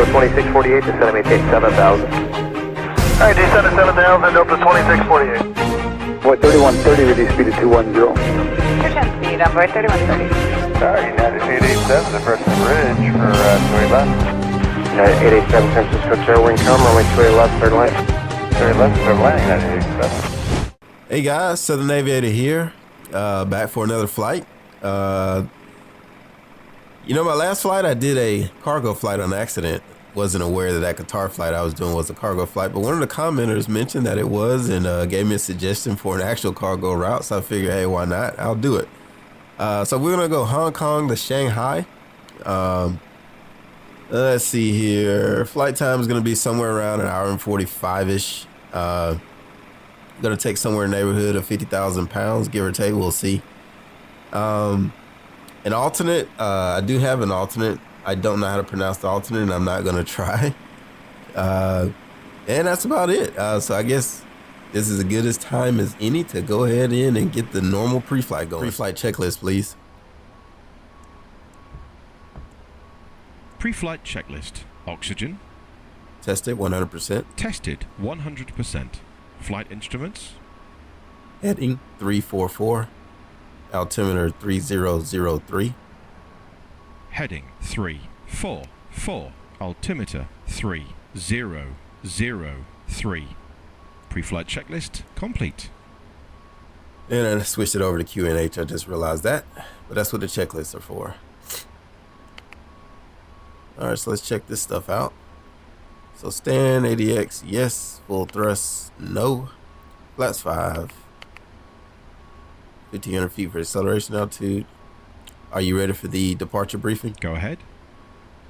Delta 2648, descend and maintain 7,000. Alright, descend to 7,000, Delta 2648. Boy 3130, reduce speed to 210. 210 speed on board 3130. Sorry, United 887, approaching the bridge for 2 left. United 887, San Francisco Chair, wind calm, runway 28 left, third line. 30 left, third line, United 887. Hey guys, SouthernAviator here, back for another flight. You know, my last flight I did a cargo flight on accident. Wasn't aware that that Qatar flight I was doing was a cargo flight, but one of the commenters mentioned that it was and gave me a suggestion for an actual cargo route, so I figured, hey, why not? I'll do it. So we're gonna go Hong Kong to Shanghai. Let's see here. Flight time is gonna be somewhere around 1 hour and 45-ish. Gonna take somewhere in the neighborhood of 50,000 pounds, give or take. We'll see. An alternate. I do have an alternate. I don't know how to pronounce the alternate, and I'm not gonna try. And that's about it. So I guess this is as good as time as any to go ahead in and get the normal pre-flight going. Pre-flight checklist, please. Pre-flight checklist. Oxygen. Tested 100%. Tested 100%. Flight instruments. Heading 344. Altimeter 3003. Heading 344. Altimeter 3003. Pre-flight checklist complete. And I switched it over to QNH. I just realized that, but that's what the checklists are for. All right, so let's check this stuff out. So stand, ADX, yes. Full thrust, no. Flaps 5. 1,500 feet for acceleration altitude. Are you ready for the departure briefing? Go ahead.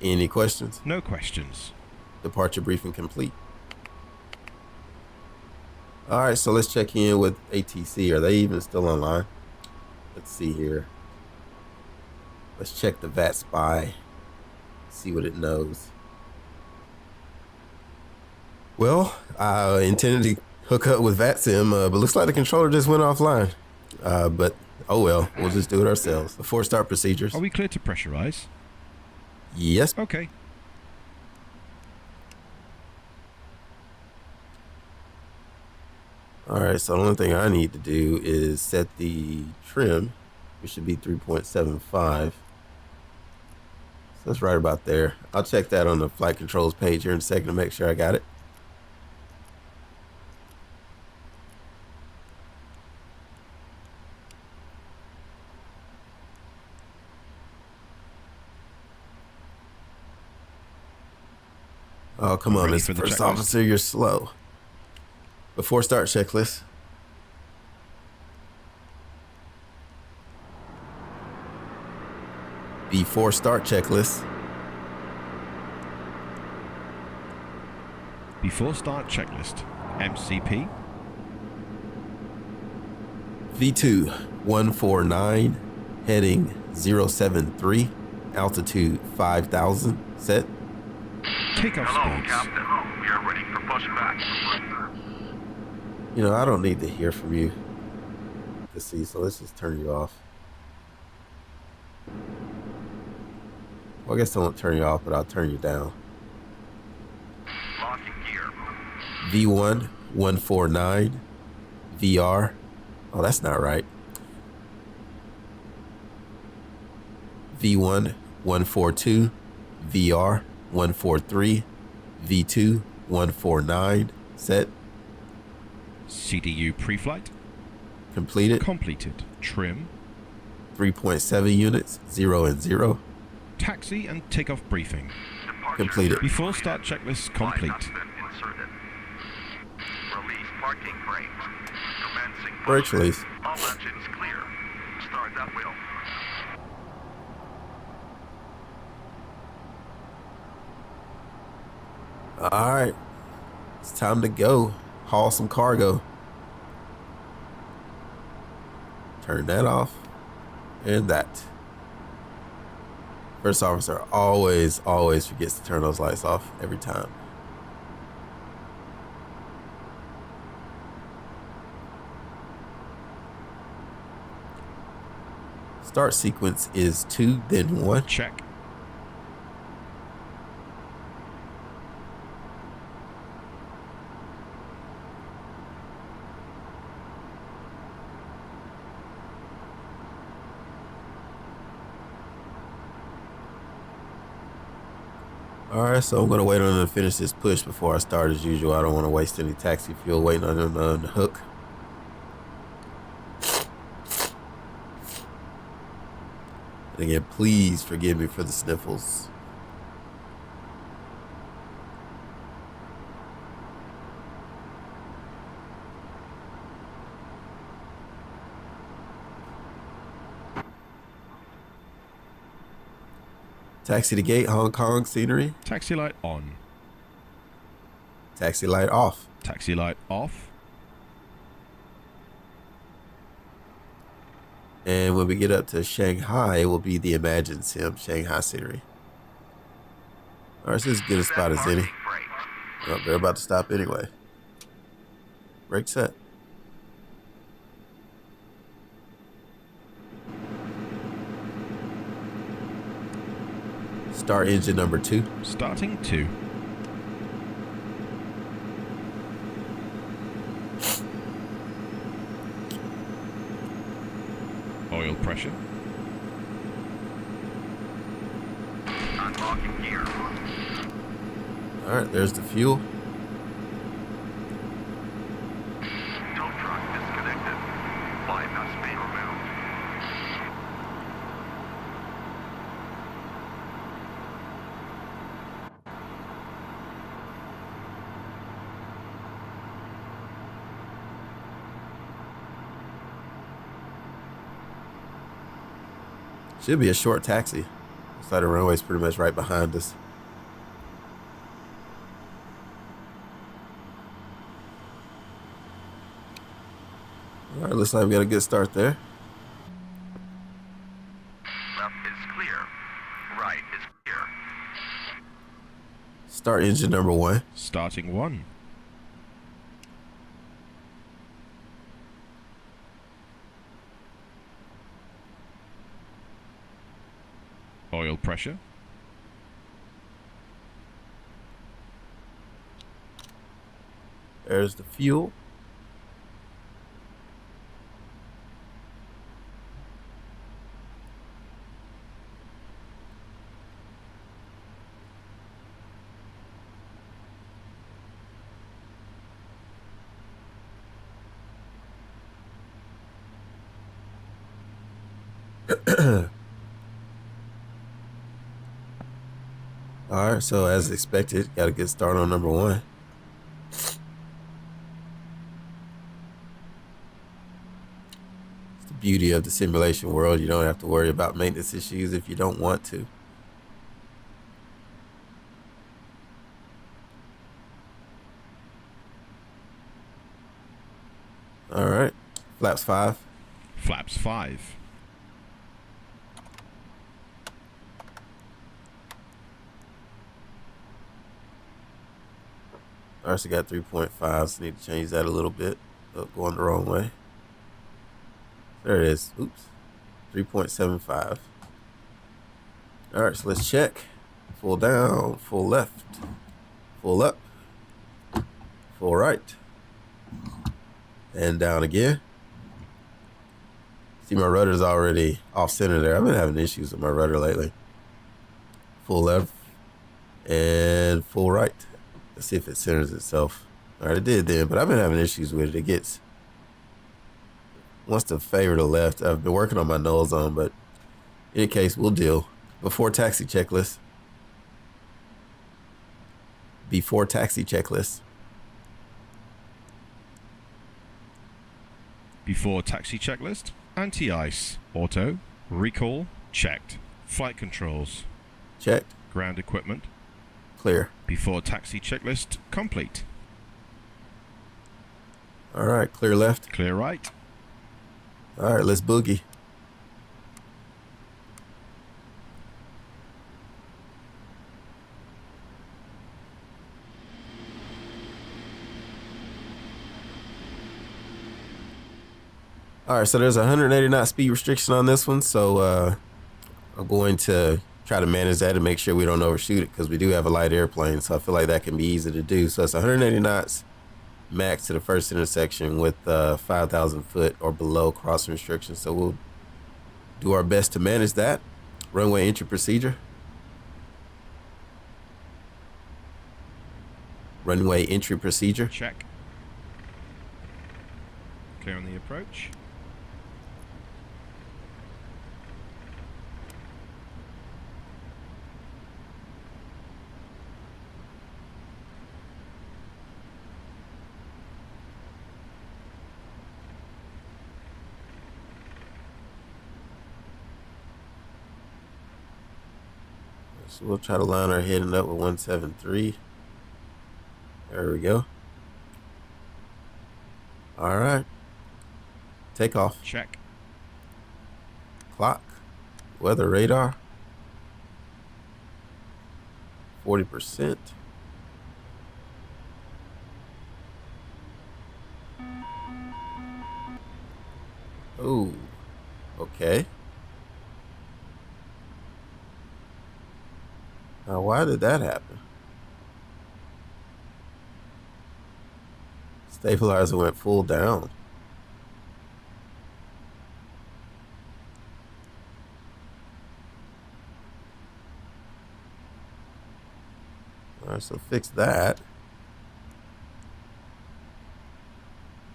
Any questions? No questions. Departure briefing complete. All right, so let's check in with ATC. Are they even still online? Let's see here. Let's check the VAT Spy. See what it knows. Well, I intended to hook up with VATSIM, but looks like the controller just went offline. But oh well, we'll just do it ourselves. Before start procedures. Are we clear to pressurize? Yes. Okay. All right, so the only thing I need to do is set the trim, which should be 3.75. So that's right about there. I'll check that on the flight controls page here in a second to make sure I got it. Oh, come on, Mr. First Officer, you're slow. Before start checklist. Before start checklist. Before start checklist. MCP. V2 149, heading 073, altitude 5,000, set. Takeoff speeds. Captain. We are ready for pushback. You know, I don't need to hear from you to see, so let's just turn you off. Well, I guess I won't turn you off, but I'll turn you down. Locking gear. V1 149, VR. Oh, that's not right. V1 142, VR 143, V2 149, set. CDU pre-flight. Completed. Completed. Trim. 3.7 units, 0 and 0. Taxi and takeoff briefing. Completed. Before start checklist complete. Release parking brake. Commencing. Brakes release. All engines clear. Start that wheel. All right, it's time to go. Haul some cargo. Turn that off and that. First officer always forgets to turn those lights off every time. Start sequence is 2, then 1. Check. All right, so I'm gonna wait on them to finish this push before I start as usual. I don't want to waste any taxi fuel waiting on them on the hook. And again, please forgive me for the sniffles. Taxi to gate, Hong Kong scenery. Taxi light on. Taxi light off. Taxi light off. And when we get up to Shanghai, it will be the ImagineSim Shanghai scenery. All right, so this is as good a spot as any. Oh, they're about to stop anyway. Brake set. Start engine number 2. Starting 2. Oil pressure. Unlocking gear. All right, there's the fuel. Tow truck disconnected. Flight must be removed. Should be a short taxi. Looks like the runway's pretty much right behind us. All right, looks like we got a good start there. Left is clear. Right is clear. Start engine number 1. Starting 1. Oil pressure. There's the fuel. All right, so as expected, got a good start on number 1. It's the beauty of the simulation world. You don't have to worry about maintenance issues if you don't want to. All right, flaps 5. Flaps 5. I also got 3.5, so need to change that a little bit. Oh, going the wrong way. There it is. Oops. 3.75. All right, so let's check. Full down, full left, full up, full right, and down again. See, my rudder's already off center there. I've been having issues with my rudder lately. Full left and full right. Let's see if it centers itself. All right, it did then, but I've been having issues with it. It wants to favor the left. I've been working on my null zone, but in any case, we'll deal. Before taxi checklist. Before taxi checklist. Before taxi checklist. Anti-ice. Auto. Recall. Checked. Flight controls. Checked. Ground equipment. Clear. Before taxi checklist complete. All right, clear left. Clear right. All right, let's boogie. All right, so there's a 180 knot speed restriction on this one, so I'm going to try to manage that and make sure we don't overshoot it, because we do have a light airplane, so I feel like that can be easy to do. So it's 180 knots max to the first intersection with 5,000 foot or below crossing restriction. So we'll do our best to manage that. Runway entry procedure. Runway entry procedure. Check. Clear on the approach. So we'll try to line our heading up with 173. There we go. All right. Takeoff. Check. Clock. Weather radar. 40%. Oh, okay. Now, why did that happen? Stabilizer went full down. All right, so fix that.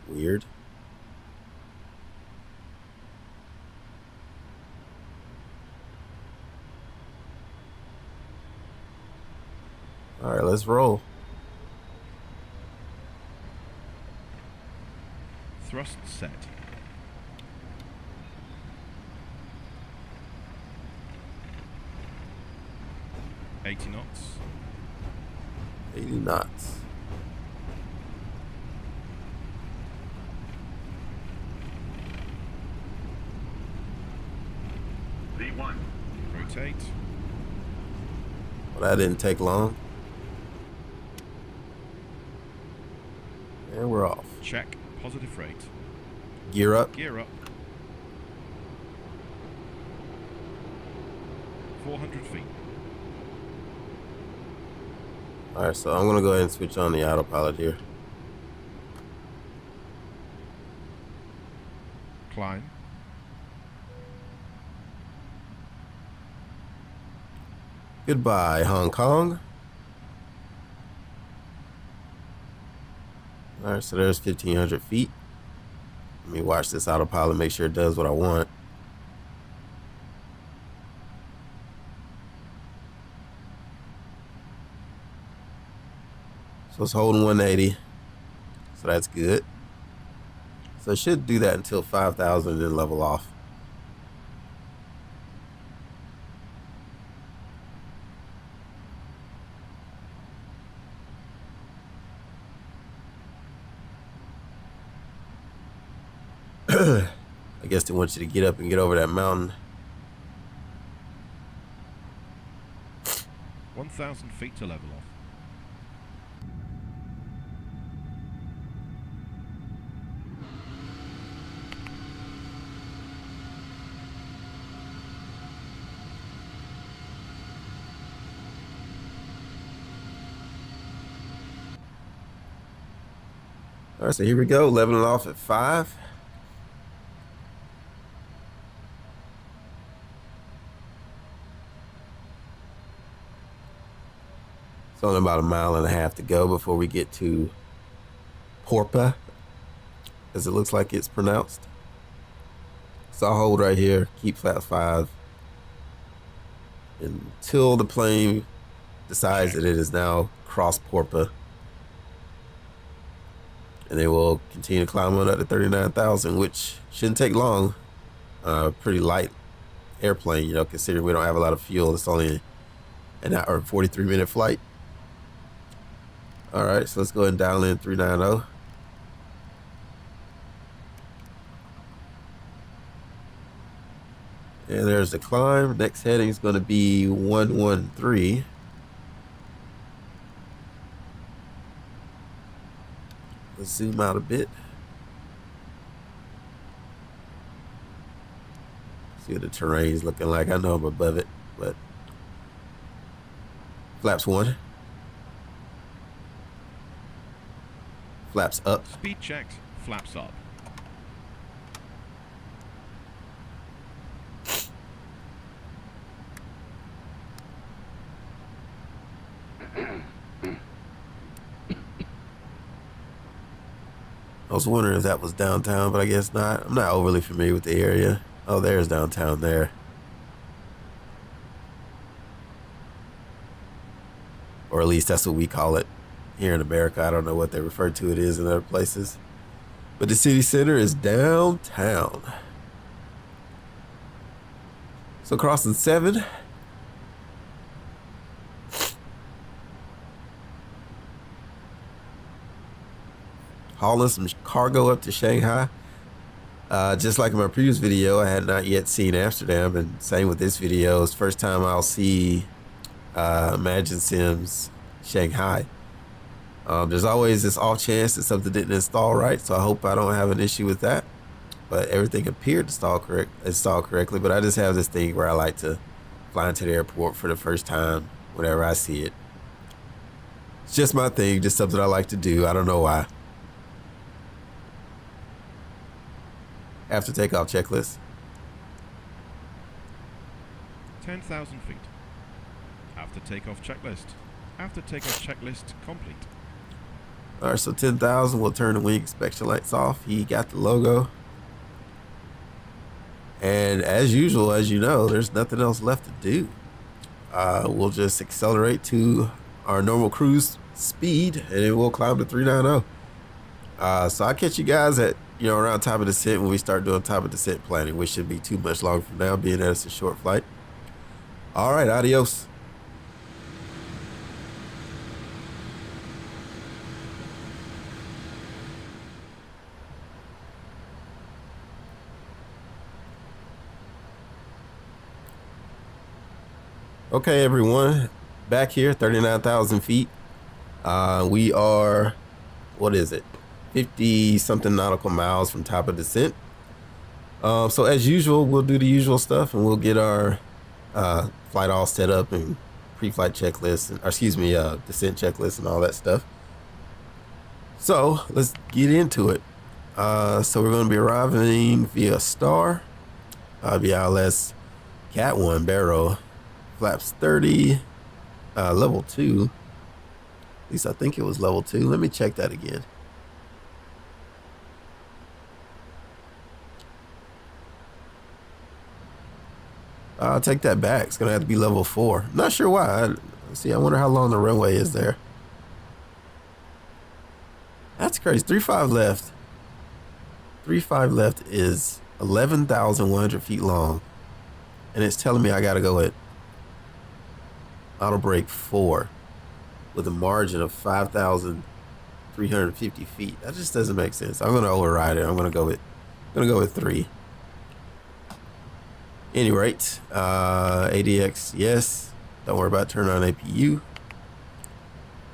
Weird. All right, let's roll. Thrust set. $80 knots. 80 knots. V1. Rotate. Well, that didn't take long. And we're off. Check. Positive rate. Gear up. Gear up. 400 feet. All right, so I'm gonna go ahead and switch on the autopilot here. Climb. Goodbye, Hong Kong. All right, so there's 1,500 feet. Let me watch this autopilot, make sure it does what I want. So it's holding 180. So that's good. So it should do that until 5,000 and then level off. I guess they want you to get up and get over that mountain. 1,000 feet to level off. All right, so here we go, leveling off at 5. It's only about 1.5 miles to go before we get to Porpa, as it looks like it's pronounced. So I'll hold right here, keep flaps 5 until the plane decides that it is now crossed Porpa. And then we'll continue to climb on up to 39,000, which shouldn't take long. Pretty light airplane, you know, considering we don't have a lot of fuel. It's only an hour and 43-minute flight. All right, so let's go ahead and dial in 390. And there's the climb. Next heading is going to be 113. Let's zoom out a bit. See what the terrain's looking like. I know I'm above it, but flaps 1. Flaps up. Speed checked. Flaps up. was wondering if that was downtown, but I guess not. I'm not overly familiar with the area. Oh, there's downtown there. Or at least that's what we call it here in America. I don't know what they refer to it as in other places. But the city center is downtown. So crossing 7. Hauling some cargo up to Shanghai. Just like in my previous video, I had not yet seen Amsterdam, and same with this video. It's the first time I'll see ImagineSim Shanghai. There's always this off chance that something didn't install right, so I hope I don't have an issue with that. But everything appeared to install correctly. But I just have this thing where I like to fly into the airport for the first time whenever I see it. It's just my thing, just something I like to do. I don't know why. After takeoff checklist. 10,000 feet. After takeoff checklist. After takeoff checklist complete. All right, so 10,000. We'll turn the wing inspection lights off. He got the logo. And as usual, as you know, there's nothing else left to do. We'll just accelerate to our normal cruise speed, and then we'll climb to 390. So I'll catch you guys at, around top of descent when we start doing top of descent planning, which shouldn't be too much longer from now, being that it's a short flight. All right, adios. Okay, everyone, back here, 39,000 feet. We are, what is it? 50 something nautical miles from top of descent. So as usual, we'll do the usual stuff, and we'll get our flight all set up and pre-flight checklist, and, descent checklist and all that stuff. So let's get into it. So we're going to be arriving via Star, VLS Cat 1 Barrow, flaps 30, level 2. At least I think it was level 2. Let me check that again. I'll take that back. It's going to have to be level 4. I'm not sure why. I wonder how long the runway is there. That's crazy. 3.5 left. 3.5 left is 11,100 feet long. And it's telling me I got to go at auto brake 4 with a margin of 5,350 feet. That just doesn't make sense. I'm going to override it. I'm going to go with 3. Any rate, ADX, yes. Don't worry about turning on APU.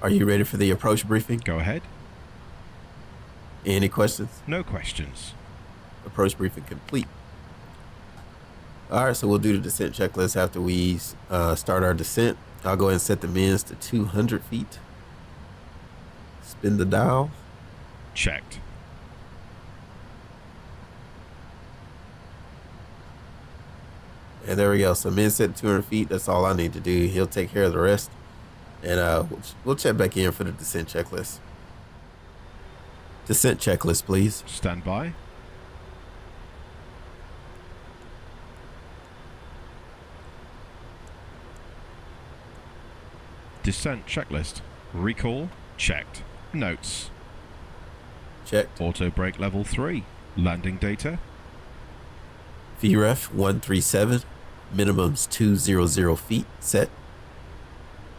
Are you ready for the approach briefing? Go ahead. Any questions? No questions. Approach briefing complete. All right, so we'll do the descent checklist after we start our descent. I'll go ahead and set the mins to 200 feet. Spin the dial. Checked. And there we go. So min set 200 feet. That's all I need to do. He'll take care of the rest. And we'll check back in for the descent checklist. Descent checklist, please. Stand by. Descent checklist. Recall checked. Notes. Checked. Auto brake level 3. Landing data. VREF 137. Minimums 200 feet set.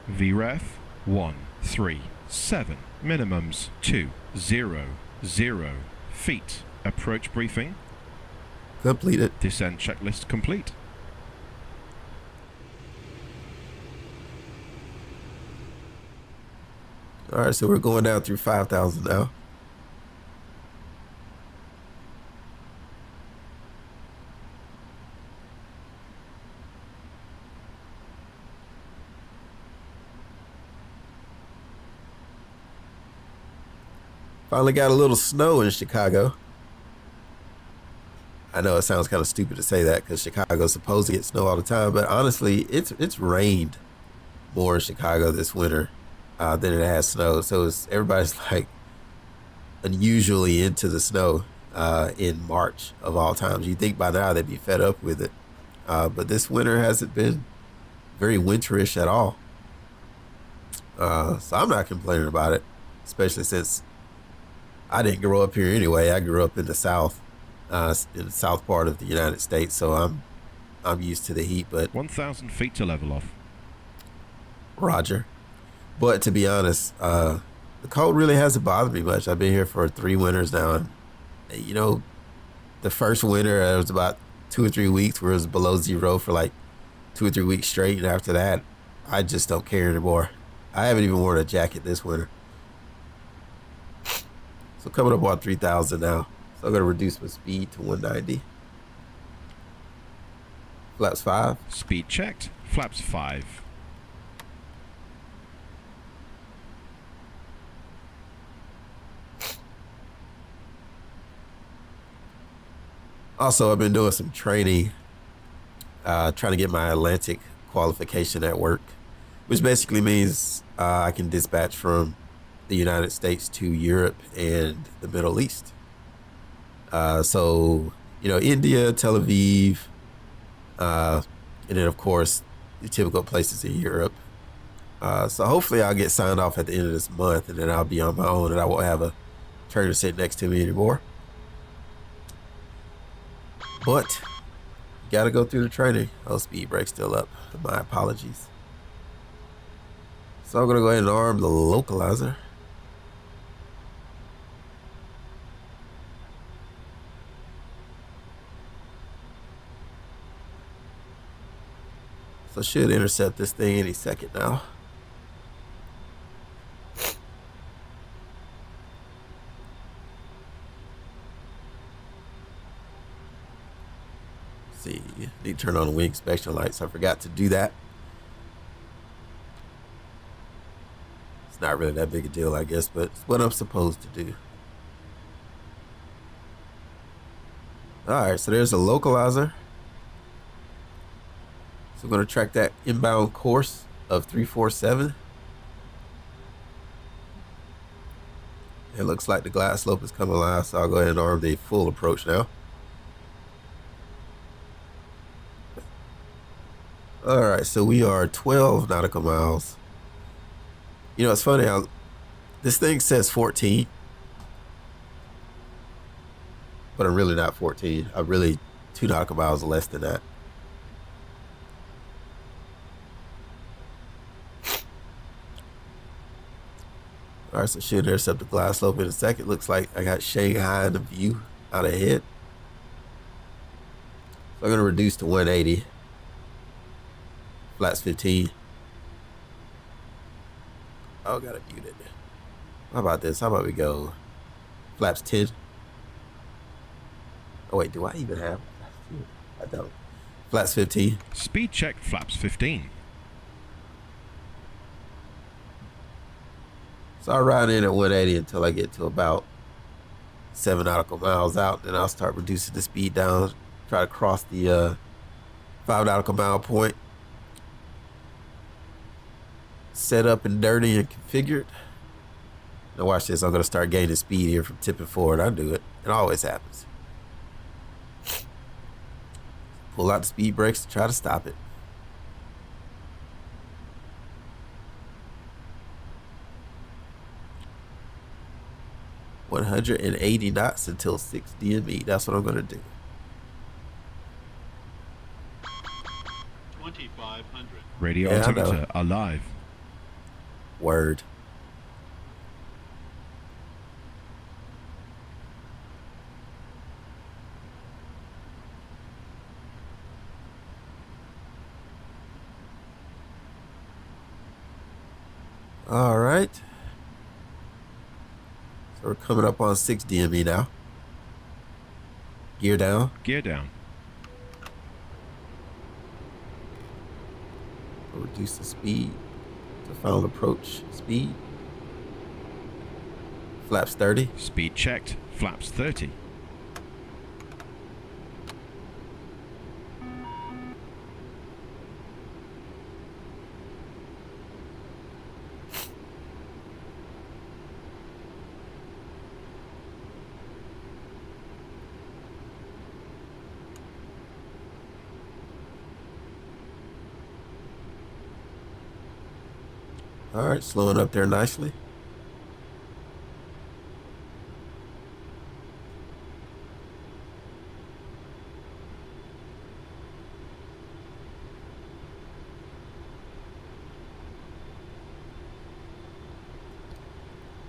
VREF 137. Minimums 200 feet. Approach briefing. Completed. Descent checklist complete. All right, so we're going down through 5,000 now. Finally got a little snow in Chicago. I know it sounds kind of stupid to say that because Chicago's supposed to get snow all the time, but honestly, it's rained more in Chicago this winter than it has snowed. So everybody's like unusually into the snow in March of all times. You think by now they'd be fed up with it. But this winter hasn't been very winterish at all. So I'm not complaining about it, especially since I didn't grow up here anyway. I grew up in the South, in the south part of the United States. So I'm used to the heat, but 1,000 feet to level off. Roger. But to be honest, the cold really hasn't bothered me much. I've been here for 3 winters now, and you know, the first winter it was about 2 or 3 weeks where it was below zero for like 2 or 3 weeks straight, and after that, I just don't care anymore. I haven't even worn a jacket this winter. So coming up on 3,000 now. So I'm gonna reduce my speed to 190. Flaps 5. Speed checked. Flaps 5. Also, I've been doing some training, trying to get my Atlantic qualification at work, which basically means I can dispatch from the United States to Europe and the Middle East. So, you know, India, Tel Aviv, and then, of course, the typical places in Europe. So hopefully I'll get signed off at the end of this month, and then I'll be on my own, and I won't have a trainer sit next to me anymore. But gotta go through the training. Oh, speed brake's still up. My apologies. So I'm gonna go ahead and arm the localizer. So should intercept this thing any second now. See, need to turn on the wing inspection lights. I forgot to do that. It's not really that big a deal, I guess, but it's what I'm supposed to do. All right, so there's a localizer. So I'm going to track that inbound course of 347. It looks like the glide slope is coming alive, so I'll go ahead and arm the full approach now. All right, so we are 12 nautical miles. You know, it's funny how this thing says 14, but I'm really not 14. I'm really 2 nautical miles less than that. All right, so should intercept the glide slope in a second. Looks like I got Shanghai in the view out ahead. So I'm gonna reduce to 180. Flaps 15. Oh, gotta mute it. How about this? How about we go flaps 10? Oh wait, do I even have flaps 10? I don't. Flaps 15. Speed check. Flaps 15. So I'll ride in at 180 until I get to about 7 nautical miles out. Then I'll start reducing the speed down. Try to cross the 5 nautical mile point. Set up and dirty and configured. Now watch this. I'm going to start gaining speed here from tipping forward. I do it. It always happens. Pull out the speed brakes to try to stop it. $180 knots until 6 DME. That's what I'm going to do. 2,500. Radio Yeah, altimeter alive. Word. All right. So we're coming up on 6 DME now. Gear down. Gear down. Reduce the speed to final approach speed. Flaps 30. Speed checked. Flaps 30. All right, slowing up there nicely.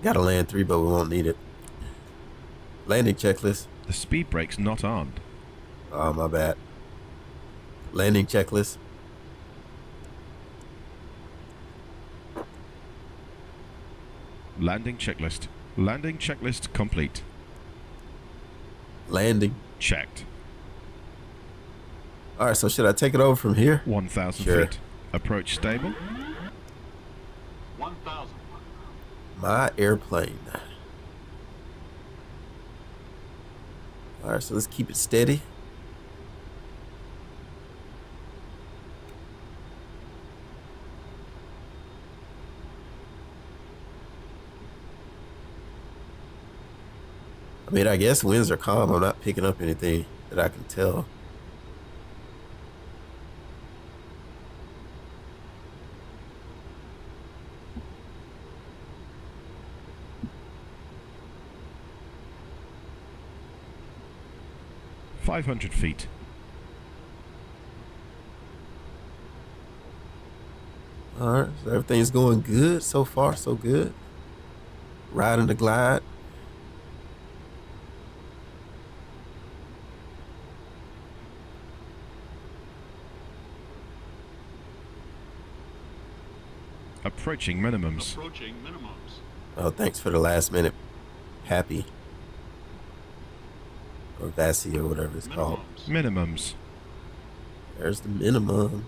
Got to land 3, but we won't need it. Landing checklist. The speed brake's not armed. Oh, my bad. Landing checklist. Landing checklist. Landing checklist complete. Landing. Checked. All right, so should I take it over from here? 1,000 Sure. feet. Approach stable. 1,000. My airplane. All right, so let's keep it steady. I mean, I guess winds are calm. I'm not picking up anything that I can tell. $500 feet. All right, so everything's going good so far, so good. Riding the glide. Approaching minimums. Approaching minimums. Oh, thanks for the last minute. Happy. Or Vassy or whatever it's called. Minimums. There's the minimums.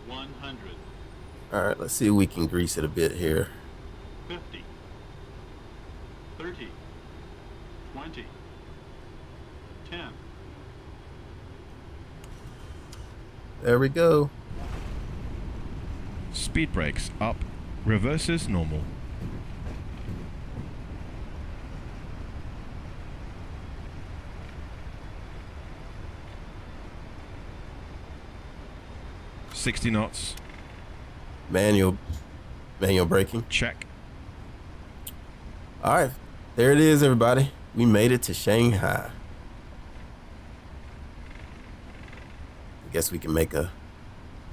100. All right, let's see if we can grease it a bit here. 50. 30. 20. 10. There we go. Speed brakes up. Reverses normal. $60 knots. Manual braking. Check. All right, there it is, everybody. We made it to Shanghai. I guess we can make a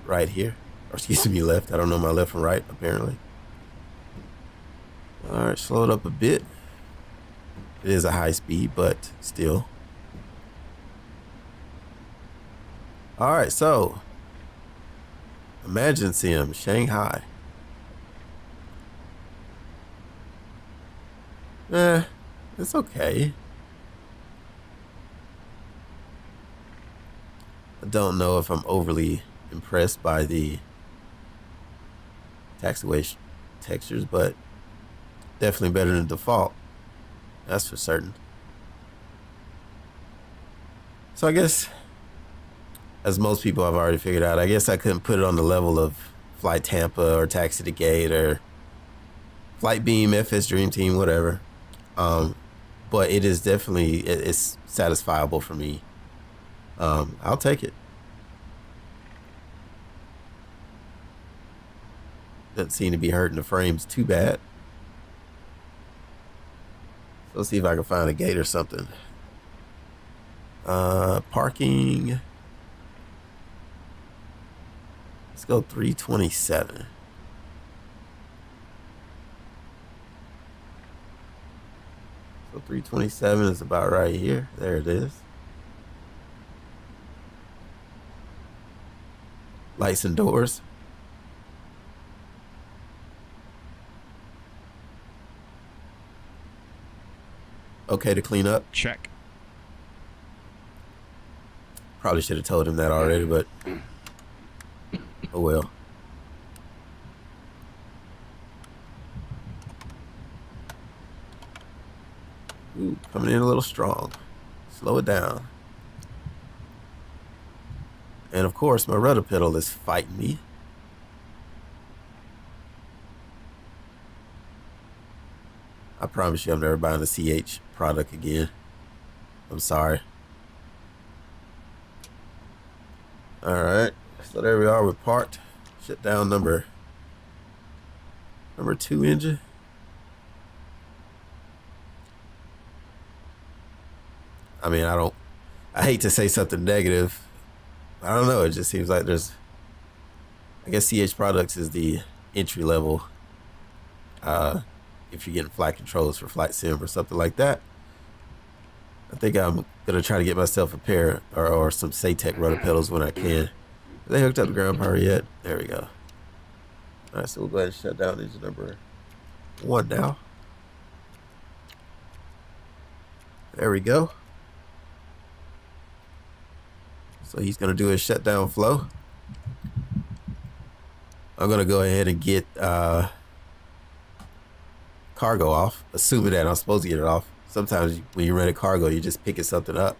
right here. Or excuse me, left. I don't know my left from right, apparently. All right, slow it up a bit. It is a high speed, but still. All right, so ImagineSim Shanghai. It's okay. I don't know if I'm overly impressed by the taxiway textures, but definitely better than default. That's for certain. So I guess, as most people have already figured out, I guess I couldn't put it on the level of Flight Tampa or Taxi to Gate or Flight Beam, FS Dream Team, whatever. But it is definitely, it's satisfiable for me. I'll take it. Doesn't seem to be hurting the frames too bad. So let's see if I can find a gate or something. Parking. Let's go 327. So 327 is about right here. There it is. Lights and doors. Okay to clean up. Check. Probably should have told him that already, but oh well. Ooh, coming in a little strong. Slow it down. And of course, my rudder pedal is fighting me. I promise you I'm never buying a CH product again. I'm sorry. Alright, so there we are, we're parked. Shut down number 2 engine. I mean, I hate to say something negative. I don't know. It just seems like there's, I guess CH Products is the entry level. If you're getting flight controls for flight sim or something like that. I think I'm gonna try to get myself a pair or some Saytech rudder pedals when I can. Are they hooked up to ground power yet? There we go. All right, so we'll go ahead and shut down engine number 1 now. There we go. So he's gonna do his shutdown flow. I'm gonna go ahead and get cargo off, assuming that I'm supposed to get it off. Sometimes when you run a cargo, you're just picking something up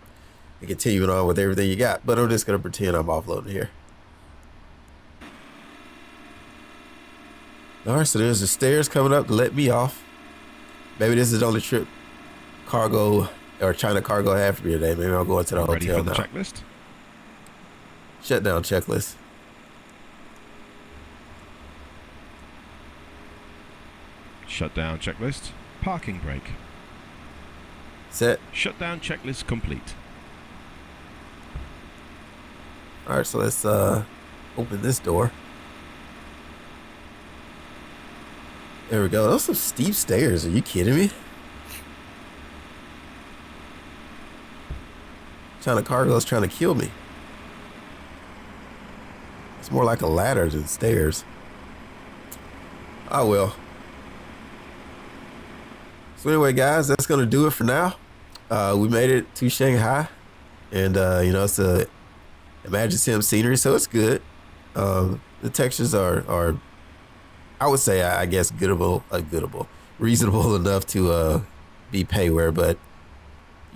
and continuing on with everything you got. But I'm just gonna pretend I'm offloading here. All right, so there's the stairs coming up to let me off. Maybe this is the only trip cargo or China cargo I have for me today. Maybe I'll go into the Ready hotel for the now. checklist? Shutdown checklist. Shutdown checklist. Parking brake. Set. Shutdown checklist complete. All right, so let's open this door. There we go. Those are some steep stairs. Are you kidding me? China cargo is trying to kill me. It's more like a ladder than stairs. Oh well. So anyway, guys, that's gonna do it for now. We made it to Shanghai, and you know, it's a ImagineSim scenery, so it's good. The textures are I would say, I guess, reasonable enough to be payware, but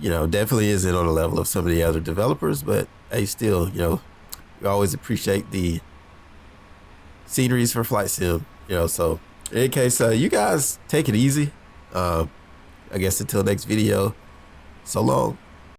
you know, definitely isn't on the level of some of the other developers. But hey, still, you know, we always appreciate the sceneries for flight sim. You know, so in any case, you guys take it easy. I guess until next video, so long.